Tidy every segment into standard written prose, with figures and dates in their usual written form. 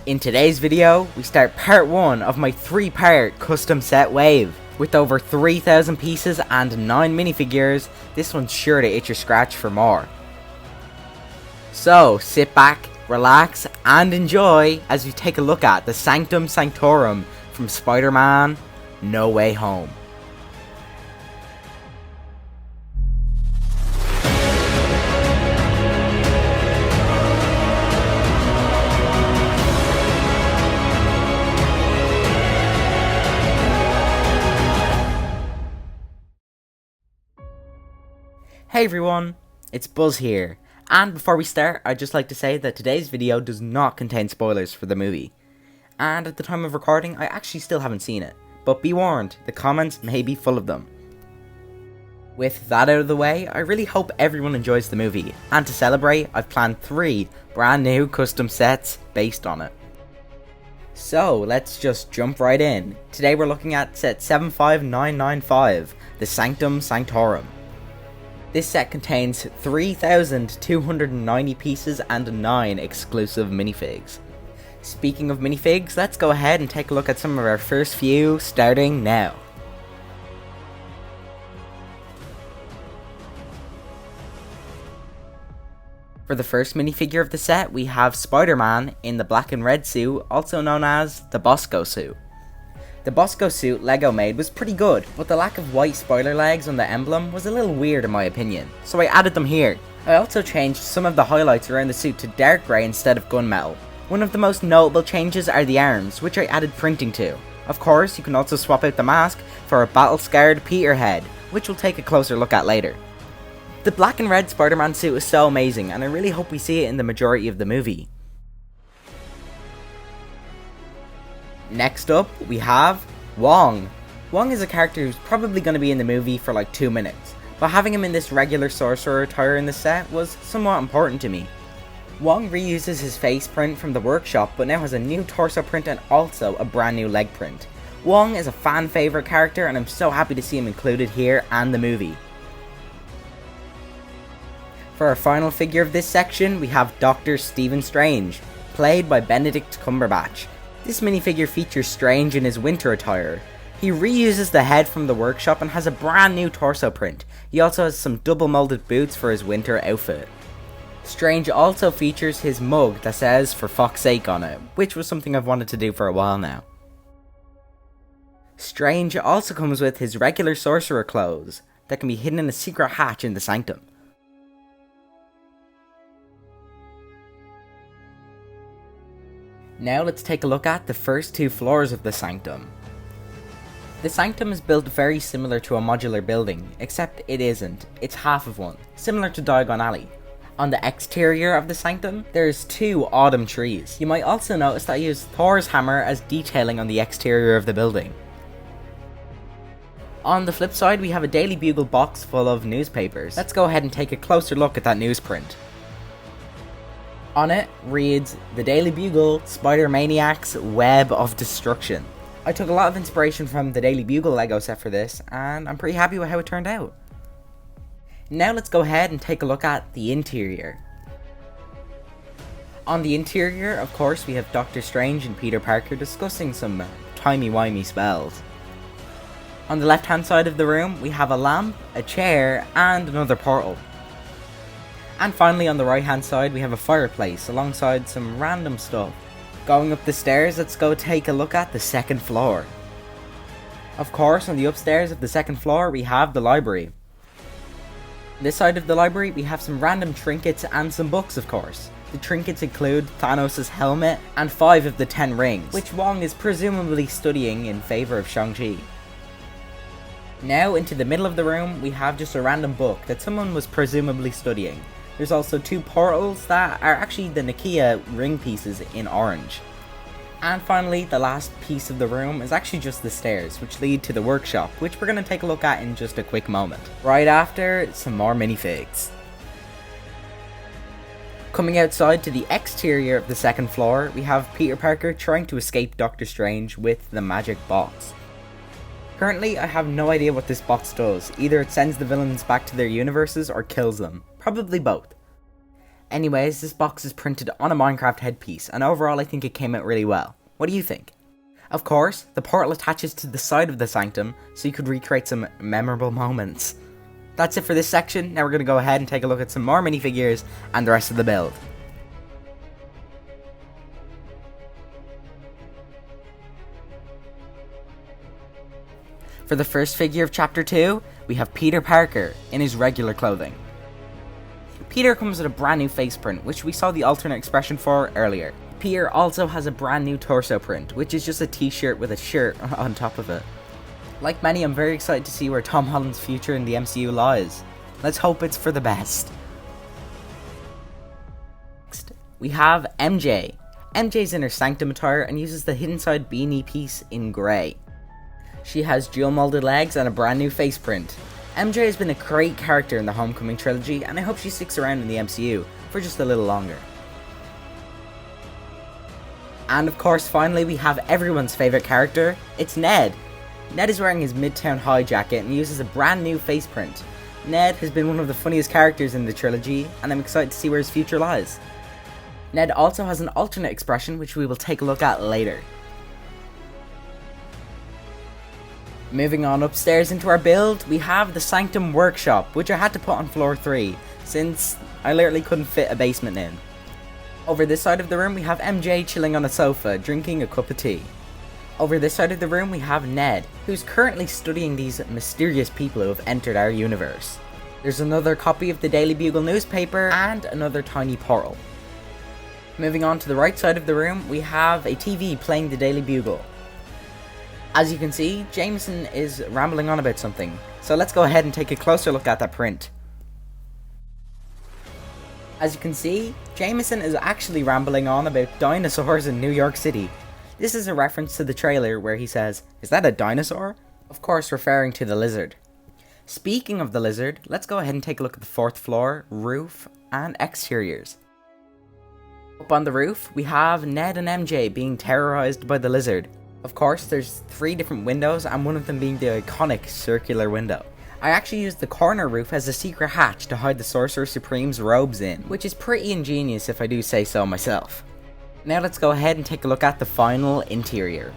In today's video, we start part 1 of my 3-part custom set wave. With over 3,000 pieces and 9 minifigures, this one's sure to itch your scratch for more. So, sit back, relax, and enjoy as we take a look at the Sanctum Sanctorum from Spider-Man No Way Home. Hey everyone, it's Buzz here, and before we start, I'd just like to say that today's video does not contain spoilers for the movie. And at the time of recording, I actually still haven't seen it, but be warned, the comments may be full of them. With that out of the way, I really hope everyone enjoys the movie, and to celebrate, I've planned 3 brand new custom sets based on it. So, let's just jump right in. Today we're looking at set 75995, the Sanctum Sanctorum. This set contains 3,290 pieces and 9 exclusive minifigs. Speaking of minifigs, let's go ahead and take a look at some of our first few, starting now. For the first minifigure of the set, we have Spider-Man in the black and red suit, also known as the BOSCO suit. The BOSCO suit Lego made was pretty good, but the lack of white spoiler legs on the emblem was a little weird in my opinion, so I added them here. I also changed some of the highlights around the suit to dark grey instead of gunmetal. One of the most notable changes are the arms, which I added printing to. Of course, you can also swap out the mask for a battle-scarred Peter head, which we'll take a closer look at later. The black and red Spider-Man suit is so amazing, and I really hope we see it in the majority of the movie. Next up, we have Wong. Wong is a character who's probably going to be in the movie for like 2 minutes, but having him in this regular sorcerer attire in the set was somewhat important to me. Wong reuses his face print from the workshop, but now has a new torso print and also a brand new leg print. Wong is a fan favourite character, and I'm so happy to see him included here and the movie. For our final figure of this section, we have Dr. Stephen Strange, played by Benedict Cumberbatch. This minifigure features Strange in his winter attire. He reuses the head from the workshop and has a brand new torso print. He also has some double molded boots for his winter outfit. Strange also features his mug that says "for fuck's sake" on it, which was something I've wanted to do for a while now. Strange also comes with his regular sorcerer clothes that can be hidden in a secret hatch in the Sanctum. Now let's take a look at the first 2 floors of the Sanctum. The Sanctum is built very similar to a modular building, except it isn't. It's half of one, similar to Diagon Alley. On the exterior of the Sanctum, there's 2 autumn trees. You might also notice that I used Thor's hammer as detailing on the exterior of the building. On the flip side, we have a Daily Bugle box full of newspapers. Let's go ahead and take a closer look at that newsprint. On it reads, "The Daily Bugle, Spider-Maniac's Web of Destruction." I took a lot of inspiration from the Daily Bugle Lego set for this, and I'm pretty happy with how it turned out. Now let's go ahead and take a look at the interior. On the interior, of course, we have Dr. Strange and Peter Parker discussing some timey-wimey spells. On the left-hand side of the room, we have a lamp, a chair, and another portal. And finally on the right hand side we have a fireplace alongside some random stuff. Going up the stairs, let's go take a look at the second floor. Of course, on the upstairs of the second floor we have the library. On this side of the library we have some random trinkets and some books of course. The trinkets include Thanos' helmet and 5 of the 10 rings, which Wong is presumably studying in favour of Shang-Chi. Now into the middle of the room we have just a random book that someone was presumably studying. There's also 2 portals that are actually the Nakia ring pieces in orange. And finally, the last piece of the room is actually just the stairs, which lead to the workshop, which we're going to take a look at in just a quick moment. Right after, some more minifigs. Coming outside to the exterior of the second floor, we have Peter Parker trying to escape Doctor Strange with the magic box. Currently, I have no idea what this box does. Either it sends the villains back to their universes or kills them. Probably both. Anyways, this box is printed on a Minecraft headpiece, and overall I think it came out really well. What do you think? Of course, the portal attaches to the side of the Sanctum, so you could recreate some memorable moments. That's it for this section. Now we're going to go ahead and take a look at some more minifigures and the rest of the build. For the first figure of Chapter 2, we have Peter Parker in his regular clothing. Peter comes with a brand new face print, which we saw the alternate expression for earlier. Peter also has a brand new torso print, which is just a t-shirt with a shirt on top of it. Like many, I'm very excited to see where Tom Holland's future in the MCU lies. Let's hope it's for the best. Next, we have MJ. MJ's in her Sanctum attire and uses the hidden side beanie piece in grey. She has dual molded legs and a brand new face print. MJ has been a great character in the Homecoming trilogy, and I hope she sticks around in the MCU for just a little longer. And of course, finally, we have everyone's favourite character, it's Ned. Ned is wearing his Midtown High jacket and uses a brand new face print. Ned has been one of the funniest characters in the trilogy, and I'm excited to see where his future lies. Ned also has an alternate expression, which we will take a look at later. Moving on upstairs into our build, we have the Sanctum workshop, which I had to put on floor 3, since I literally couldn't fit a basement in. Over this side of the room, we have MJ chilling on a sofa, drinking a cup of tea. Over this side of the room, we have Ned, who's currently studying these mysterious people who have entered our universe. There's another copy of the Daily Bugle newspaper, and another tiny portal. Moving on to the right side of the room, we have a TV playing the Daily Bugle. As you can see, Jameson is rambling on about something, so let's go ahead and take a closer look at that print. As you can see, Jameson is actually rambling on about dinosaurs in New York City. This is a reference to the trailer where he says, "Is that a dinosaur?" Of course referring to the lizard. Speaking of the lizard, let's go ahead and take a look at the 4th floor, roof, and exteriors. Up on the roof, we have Ned and MJ being terrorized by the lizard. Of course, there's 3 different windows, and one of them being the iconic circular window. I actually used the corner roof as a secret hatch to hide the Sorcerer Supreme's robes in, which is pretty ingenious if I do say so myself. Now let's go ahead and take a look at the final interior.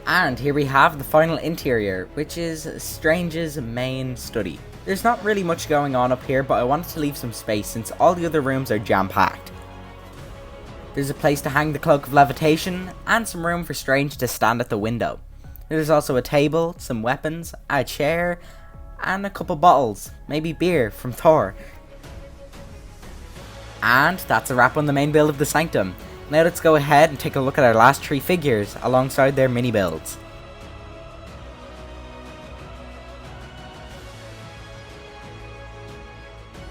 And here we have the final interior, which is Strange's main study. There's not really much going on up here, but I wanted to leave some space since all the other rooms are jam-packed. There's a place to hang the Cloak of Levitation, and some room for Strange to stand at the window. There's also a table, some weapons, a chair, and a couple bottles, maybe beer from Thor. And that's a wrap on the main build of the Sanctum. Now let's go ahead and take a look at our last 3 figures alongside their mini builds.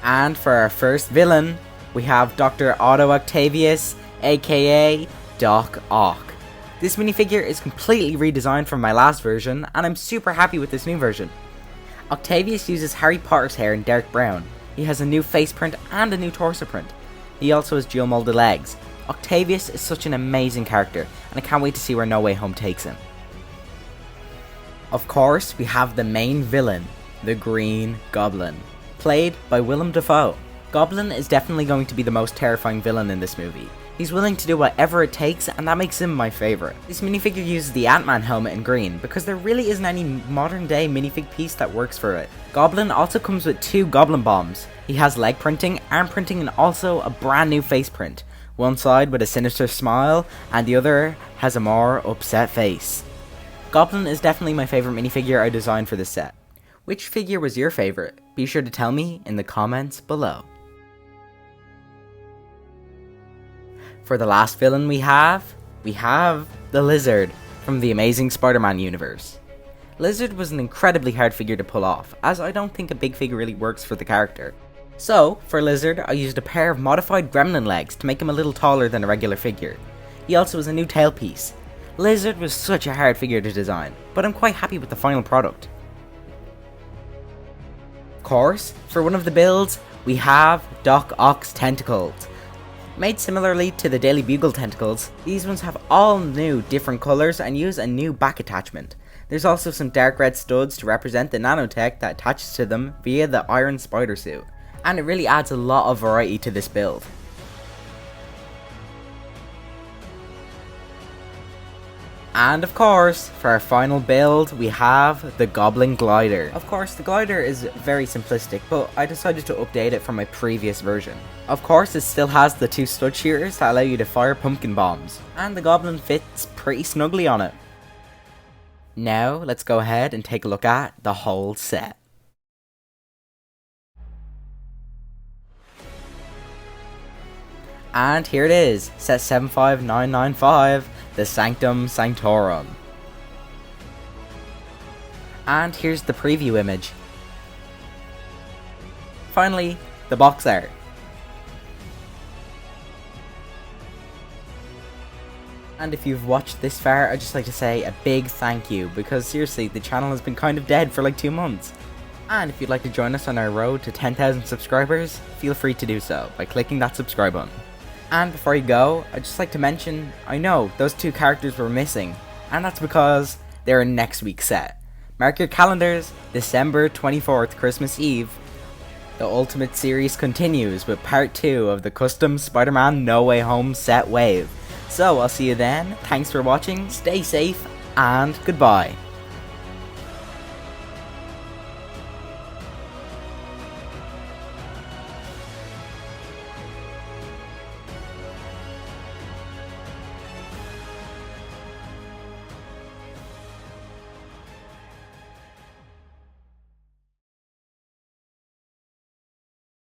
And for our first villain, we have Dr. Otto Octavius, aka Doc Ock. This minifigure is completely redesigned from my last version, and I'm super happy with this new version. Octavius uses Harry Potter's hair in dark brown. He has a new face print and a new torso print. He also has dual molded legs. Octavius is such an amazing character, and I can't wait to see where No Way Home takes him. Of course, we have the main villain, the Green Goblin, played by Willem Dafoe. Goblin is definitely going to be the most terrifying villain in this movie. He's willing to do whatever it takes, and that makes him my favourite. This minifigure uses the Ant-Man helmet in green, because there really isn't any modern day minifig piece that works for it. Goblin also comes with 2 Goblin bombs. He has leg printing, arm printing, and also a brand new face print. One side with a sinister smile, and the other has a more upset face. Goblin is definitely my favourite minifigure I designed for this set. Which figure was your favourite? Be sure to tell me in the comments below. For the last villain we have the Lizard from the Amazing Spider-Man universe. Lizard was an incredibly hard figure to pull off, as I don't think a big figure really works for the character. So, for Lizard, I used a pair of modified gremlin legs to make him a little taller than a regular figure. He also has a new tailpiece. Lizard was such a hard figure to design, but I'm quite happy with the final product. Of course, for one of the builds, we have Doc Ock's tentacles. Made similarly to the Daily Bugle tentacles, these ones have all new different colours and use a new back attachment. There's also some dark red studs to represent the nanotech that attaches to them via the iron spider suit, and it really adds a lot of variety to this build. And of course, for our final build, we have the Goblin glider. Of course, the glider is very simplistic, but I decided to update it from my previous version. Of course, it still has the 2 stud shooters that allow you to fire pumpkin bombs, and the Goblin fits pretty snugly on it. Now, let's go ahead and take a look at the whole set. And here it is, set 75995, the Sanctum Sanctorum. And here's the preview image. Finally, the box art. And if you've watched this far, I'd just like to say a big thank you, because seriously, the channel has been kind of dead for like 2 months. And if you'd like to join us on our road to 10,000 subscribers, feel free to do so by clicking that subscribe button. And before you go, I'd just like to mention, I know, those 2 characters were missing, and that's because they're in next week's set. Mark your calendars, December 24th, Christmas Eve. The Ultimate Series continues with part 2 of the custom Spider-Man No Way Home set wave. So I'll see you then, thanks for watching, stay safe, and goodbye.